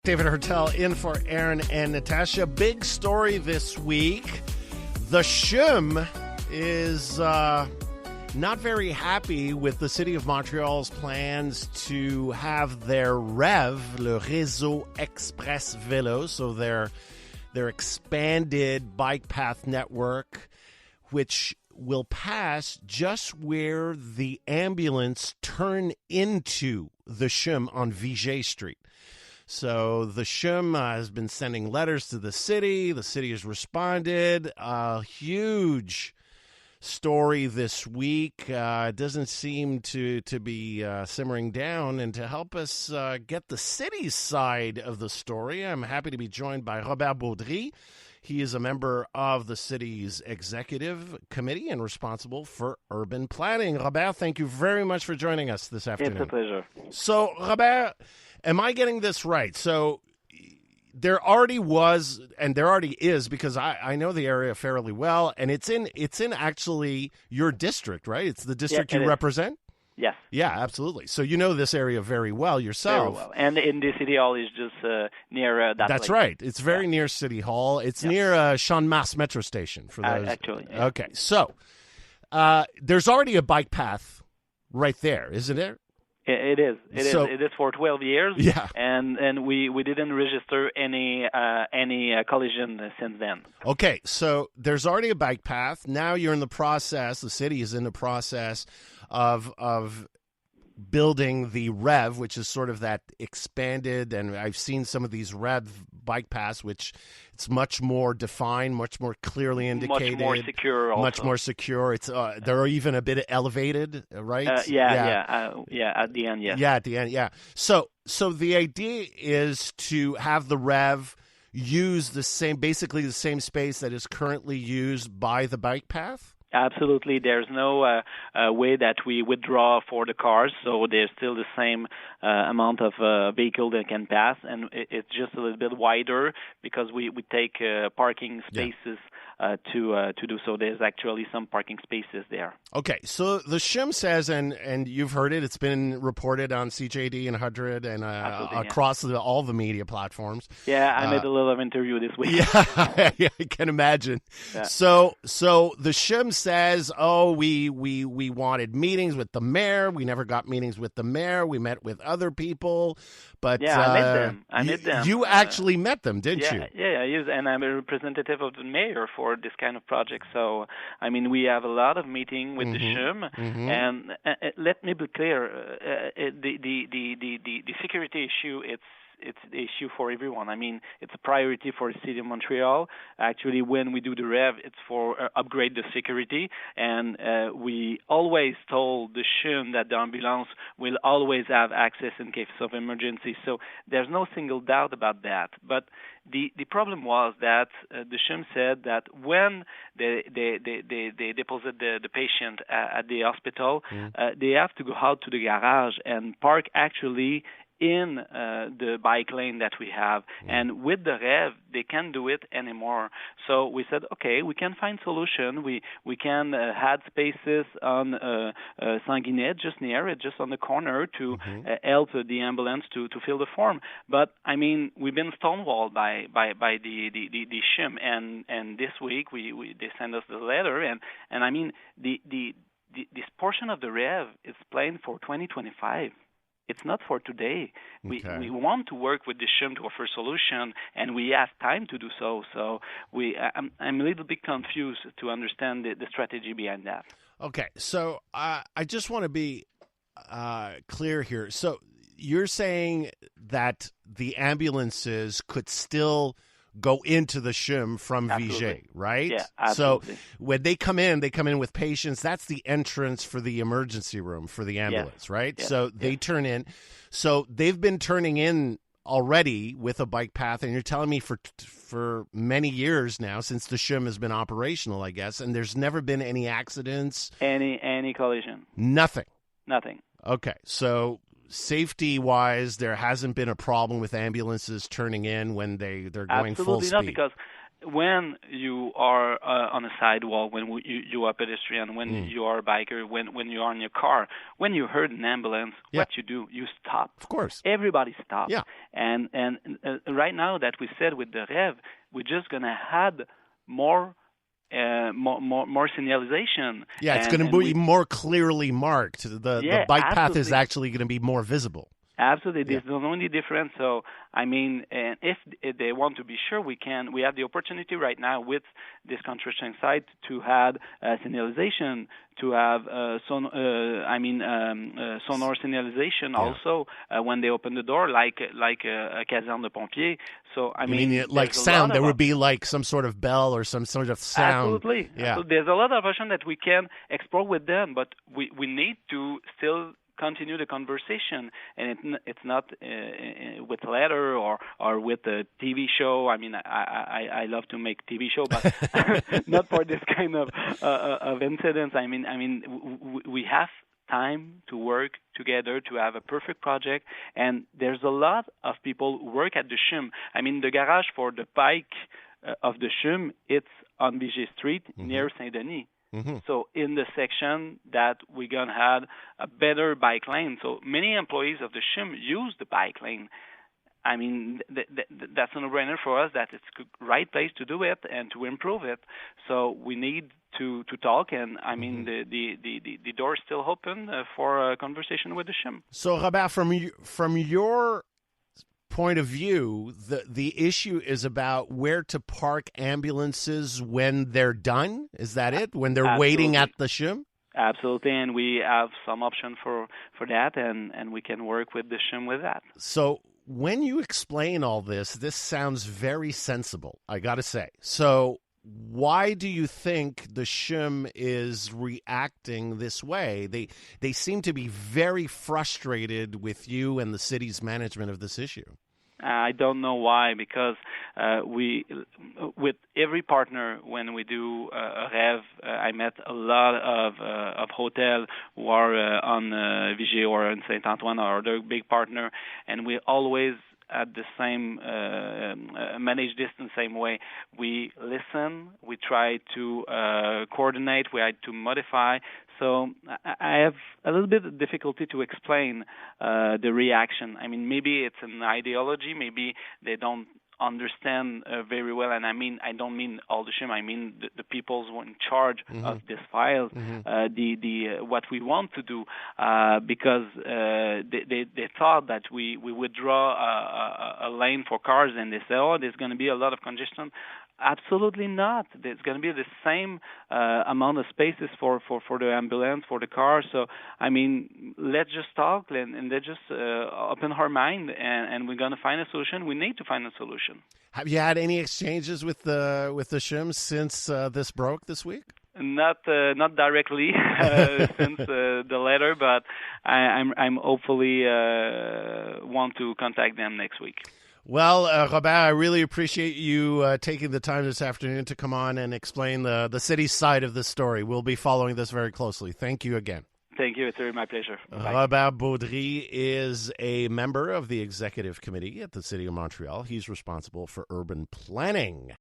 David Hertel in for Aaron and Natasha. Big story this week. The CHUM is not very happy with the City of Montreal's plans to have their REV, le Réseau Express Vélo, so their expanded bike path network, which will pass just where the ambulance turn into the CHUM on Viger Street. So the CHUM has been sending letters to the city. The city has responded. A huge story this week. It doesn't seem to be simmering down. And to help us get the city's side of the story, I'm happy to be joined by BEAUDRY. He is a member of the city's executive committee and responsible for urban planning. Robert, thank you very much for joining us this afternoon. It's a pleasure. So, Robert, am I getting this right? So there already was, and there already is, because I know the area fairly well, and it's in actually your district, right? It's the district you represent? Yes. Yeah, absolutely. So you know this area very well yourself. Very well. And in the City Hall is just near that That's place. right. It's very near City Hall. It's near Champ metro station. For those. Actually. Yeah. Okay. So there's already a bike path right there, isn't there? It is. It is for 12 years. Yeah. And we didn't register any collision since then. Okay. So there's already a bike path. Now you're in the process. The city is in the process of building the REV, which is sort of that expanded, and I've seen some of these REV bike paths, which it's much more defined, much more clearly indicated, much more secure. Also. Much more secure. It's they're even a bit elevated, right? At the end, yes. Yeah, at the end, yeah. So the idea is to have the REV use basically the same space that is currently used by the bike path. Absolutely. There's no way that we withdraw for the cars, so there's still the same amount of vehicle that can pass, and it's just a little bit wider because we take parking spaces to do so. There's actually some parking spaces there. Okay, so the CHUM says, and you've heard it, it's been reported on CJD and 100 and across all the media platforms. Yeah, I made a little interview this week. Yeah, I can imagine. Yeah. So the CHUM says, we wanted meetings with the mayor. We never got meetings with the mayor. We met with other people. But I met them. You actually met them, didn't you? Yeah, and I'm a representative of the mayor for this kind of project. So, I mean, we have a lot of meetings with the CHUM. Mm-hmm. And let me be clear, the security issue, it's the issue for everyone. I mean, it's a priority for the City of Montreal. Actually, when we do the REV, it's for upgrade the security. And we always told the CHUM that the ambulance will always have access in case of emergency. So there's no single doubt about that. But the problem was that the CHUM said that when they deposit the patient at the hospital, they have to go out to the garage and park actually in the bike lane that we have. And with the REV, they can't do it anymore. So we said, okay, we can find solution. We can add spaces on Sanguinet, just near it, just on the corner to help the ambulance to fill the form. But, I mean, we've been stonewalled by the CHUM. And this week, they sent us the letter. And I mean, this portion of the REV is planned for 2025. It's not for today. Okay. We want to work with the CHUM to offer solution, and we have time to do so. So I'm a little bit confused to understand the strategy behind that. Okay, so I just want to be clear here. So you're saying that the ambulances could still go into the CHUM from Viger, right? Yeah, absolutely. So when they come in with patients. That's the entrance for the emergency room for the ambulance, right? Yeah. So they turn in. So they've been turning in already with a bike path, and you're telling me for many years now, since the CHUM has been operational, I guess, and there's never been any accidents? Any collision? Nothing? Nothing. Okay, so safety-wise, there hasn't been a problem with ambulances turning in when they're going full speed? Absolutely not, because when you are on a sidewalk, when you are a pedestrian, when you are a biker, when you are in your car, when you heard an ambulance, what you do? You stop. Of course. Everybody stops. Yeah. And right now that we said with the REV, we're just going to add more signalization. Yeah, it's going to be more clearly marked. The bike path is actually going to be more visible. Absolutely, this is the only difference. So, I mean, and if they want to be sure, we have the opportunity right now with this construction site to add signalization, to have sonar signalization also when they open the door, like a caserne de pompiers. So, I mean like sound. There would be like some sort of bell or some sort of sound. Absolutely. Yeah. So there's a lot of options that we can explore with them, but we need to still continue the conversation, and it's not with letter or with a TV show. I mean, I love to make TV show, but not for this kind of incidents. I mean, we have time to work together to have a perfect project, and there's a lot of people who work at the CHUM. I mean, the garage for the bike of the CHUM, it's on Viger Street near Saint-Denis. Mm-hmm. So in the section that we're going to have a better bike lane. So many employees of the CHUM use the bike lane. I mean, that's a no-brainer for us that it's the right place to do it and to improve it. So we need to talk, and I mean, the door is still open for a conversation with the CHUM. So, Robert, from your point of view, the issue is about where to park ambulances when they're done? Is that it? When they're waiting at the CHUM? Absolutely, and we have some option for that, and we can work with the CHUM with that. So when you explain all this sounds very sensible, I got to say. So why do you think the CHUM is reacting this way? They seem to be very frustrated with you and the city's management of this issue. I don't know why, because we, with every partner, when we do a REV, I met a lot of hotels who are on Viger or in Saint-Antoine or other big partner, and we always at the same manage this in the same way. We listen, we try to coordinate, we try to modify. So I have a little bit of difficulty to explain the reaction. I mean, maybe it's an ideology, maybe they don't understand very well, and I don't mean all the CHUM. I mean the people who are in charge of this file, the what we want to do, because they thought that we would draw a lane for cars, and they say, oh, there's going to be a lot of congestion. Absolutely not. There's going to be the same amount of spaces for the ambulance, for the car. So, I mean, let's just talk and let's just open our mind, and we're going to find a solution. We need to find a solution. Have you had any exchanges with the CHUM since this broke this week? Not directly since the letter, but I'm hopefully want to contact them next week. Well, Robert, I really appreciate you taking the time this afternoon to come on and explain the city's side of this story. We'll be following this very closely. Thank you again. Thank you. It's really my pleasure. Bye. Robert BEAUDRY is a member of the executive committee at the City of Montreal. He's responsible for urban planning.